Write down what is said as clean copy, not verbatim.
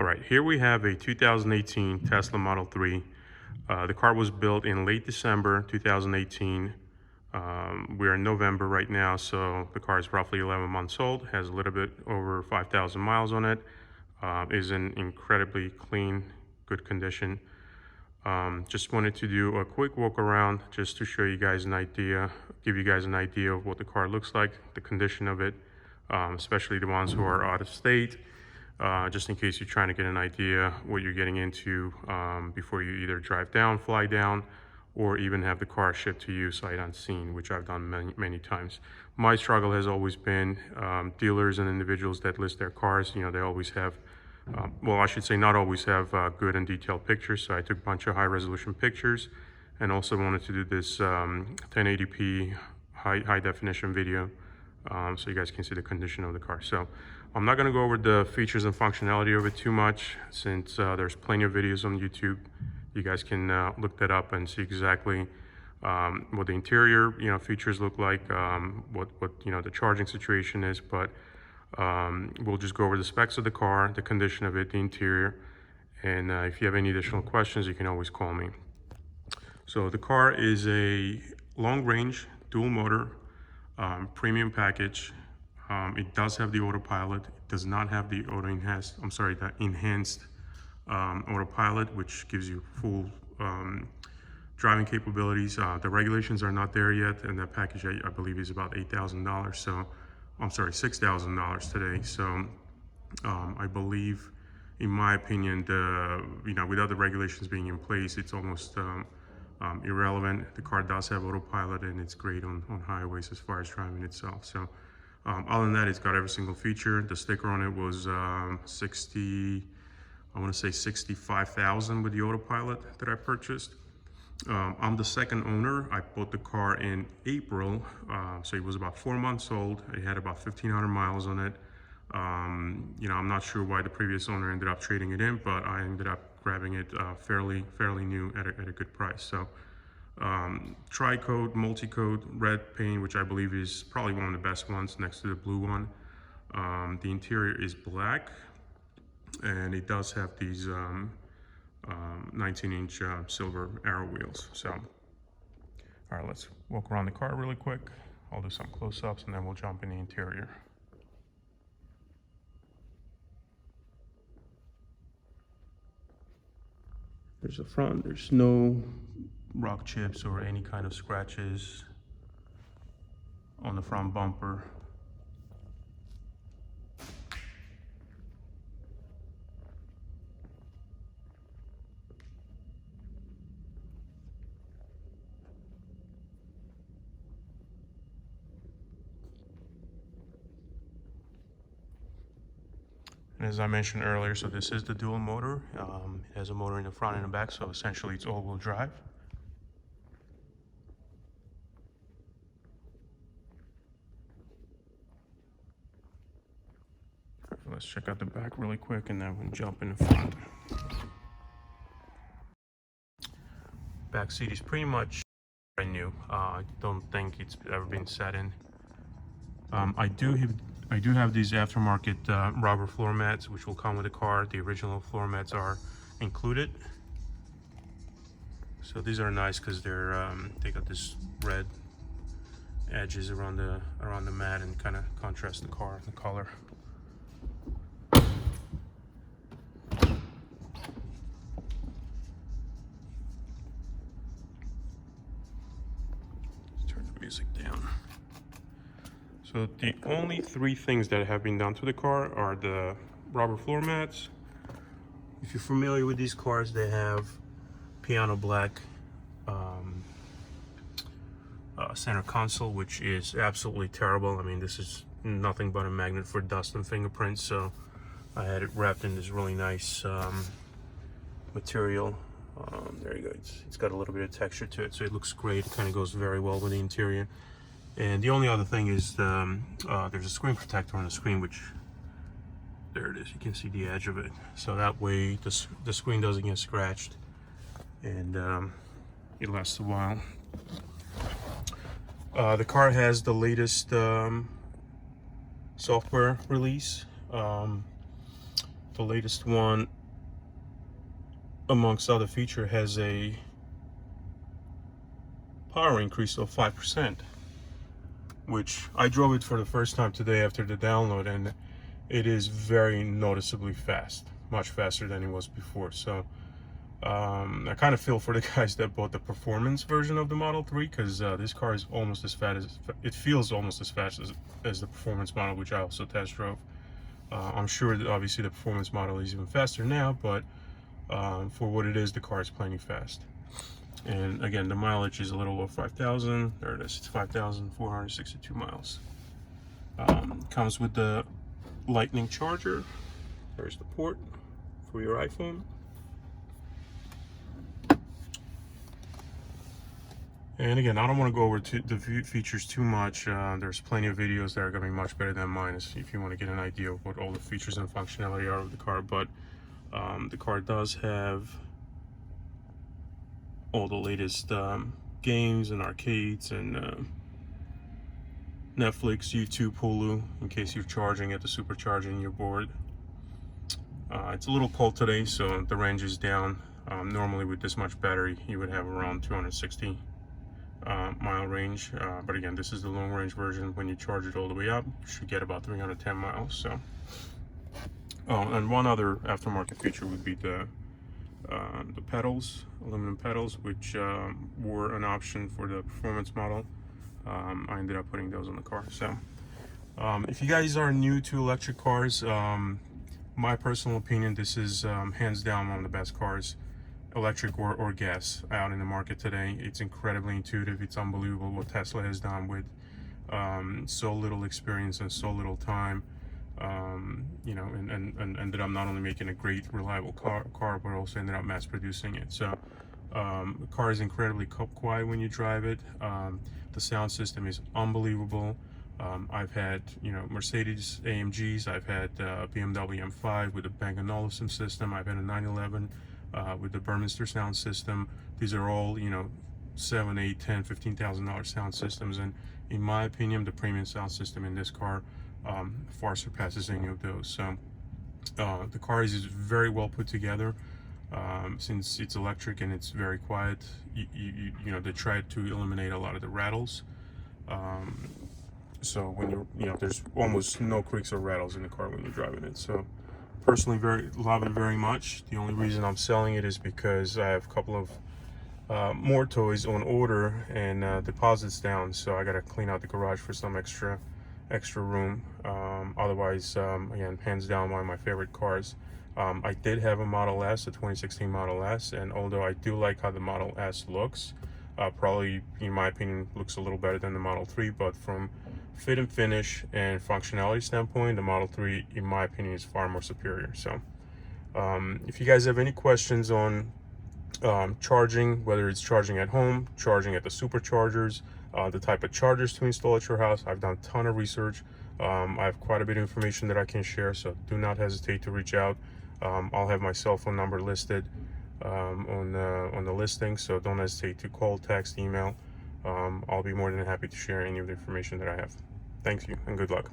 All right, here we have a 2018 Tesla Model 3. The car was built in late December 2018. We're in November right now, so the car is roughly 11 months old, has a little bit over 5,000 miles on it, is in incredibly clean, good condition. Just wanted to do a quick walk around just to show you guys an idea, give you guys an idea of what the car looks like, the condition of it, especially the ones who are out of state. Just in case you're trying to get an idea what you're getting into before you either drive down, fly down, or even have the car shipped to you sight unseen, which I've done many times. My struggle has always been dealers and individuals that list their cars. You know, they always have, well, I should say not always have good and detailed pictures. So I took a bunch of high resolution pictures and also wanted to do this 1080p high definition video so you guys can see the condition of the car. So I'm not going to go over the features and functionality of it too much, since there's plenty of videos on YouTube. You guys can look that up and see exactly what the interior features look like, what the charging situation is. But we'll just go over the specs of the car, the condition of it, the interior, and if you have any additional questions, you can always call me. So the car is a long range dual motor premium package. It does have the autopilot. It does not have the enhanced autopilot, which gives you full driving capabilities. The regulations are not there yet, and that package I believe is about $8,000. So I'm sorry, $6,000 today. So I believe, in my opinion, without the regulations being in place, it's almost irrelevant. The car does have autopilot, and it's great on highways as far as driving itself. So other than that, it's got every single feature. The sticker on it was I want to say 65,000 with the autopilot that I purchased. I'm the second owner. I bought the car in April, so it was about 4 months old. It had about 1,500 miles on it. I'm not sure why the previous owner ended up trading it in, but I ended up grabbing it fairly new at a good price. So tri-coat, multi-coat, red paint, which I believe is probably one of the best ones next to the blue one. The interior is black, and it does have these 19-inch silver arrow wheels. So, all right, let's walk around the car really quick. I'll do some close-ups, and then we'll jump in the interior. There's the front. There's no rock chips or any kind of scratches on the front bumper. And as I mentioned earlier, so this is the dual motor. It has a motor in the front and the back, so essentially it's all-wheel drive. Let's check out the back really quick, and then we'll jump in the front. Back seat is pretty much brand new. I don't think it's ever been sat in. I do have these aftermarket rubber floor mats, which will come with the car. The original floor mats are included. So these are nice because they got this red edges around the mat and kind of contrast the car, the color. Music down. So the only three things that have been done to the car are the rubber floor mats. If you're familiar with these cars, they have piano black center console, which is absolutely terrible. I mean, this is nothing but a magnet for dust and fingerprints. So I had it wrapped in this really nice material. There you go. It's got a little bit of texture to it, so it looks great. It kind of goes very well with the interior. And the only other thing is there's a screen protector on the screen, which, there it is. You can see the edge of it. So that way the screen doesn't get scratched, and it lasts a while. The car has the latest software release. The latest one, amongst other feature, has a power increase of 5%, which I drove it for the first time today after the download, and it is very noticeably fast, much faster than it was before. So I kind of feel for the guys that bought the performance version of the Model 3, because this car is almost as fast as, it feels almost as fast as the performance model, which I also test drove. I'm sure that obviously the performance model is even faster now, but for what it is, the car is plenty fast. And again, the mileage is a little over 5,000. There it is, it's 5,462 miles. Comes with the Lightning charger. There's the port for your iPhone. And again, I don't want to go over the features too much. There's plenty of videos that are going to be much better than mine if you want to get an idea of what all the features and functionality are of the car. But the car does have all the latest games and arcades and Netflix, YouTube, Hulu, in case you're charging at the supercharging you're bored. It's a little cold today, so the range is down. Normally with this much battery, you would have around 260 mile range, but again, this is the long range version. When you charge it all the way up, you should get about 310 miles. So, and one other aftermarket feature would be the pedals, aluminum pedals, which were an option for the performance model. I ended up putting those on the car. So, if you guys are new to electric cars, my personal opinion, this is hands down one of the best cars, electric or gas, out in the market today. It's incredibly intuitive. It's unbelievable what Tesla has done with so little experience and so little time. You know, and ended up not only making a great, reliable car, but also ended up mass producing it. So the car is incredibly quiet when you drive it. The sound system is unbelievable. I've had, you know, Mercedes AMGs. I've had BMW M5 with a Bang & Olufsen system. I've had a 911 with the Burmester sound system. These are all, you know, $7, $8, $10, $15,000 sound systems, and in my opinion, the premium sound system in this car far surpasses any of those. So the car is very well put together. Since it's electric and it's very quiet, you know, they tried to eliminate a lot of the rattles. So when you know, there's almost no creaks or rattles in the car when you're driving it. So personally, love it very much. The only reason I'm selling it is because I have a couple of more toys on order and deposits down, so I gotta clean out the garage for some extra room. Otherwise, again, hands down one of my favorite cars. I did have a Model S, a 2016 Model S, and although I do like how the Model S looks, probably in my opinion looks a little better than the Model 3, but from fit and finish and functionality standpoint, the Model 3 in my opinion is far more superior. So if you guys have any questions on charging, whether it's charging at home, charging at the superchargers, the type of chargers to install at your house, I've done a ton of research. I have quite a bit of information that I can share, so do not hesitate to reach out. I'll have my cell phone number listed on the listing, so don't hesitate to call, text, email. I'll be more than happy to share any of the information that I have. Thank you and good luck.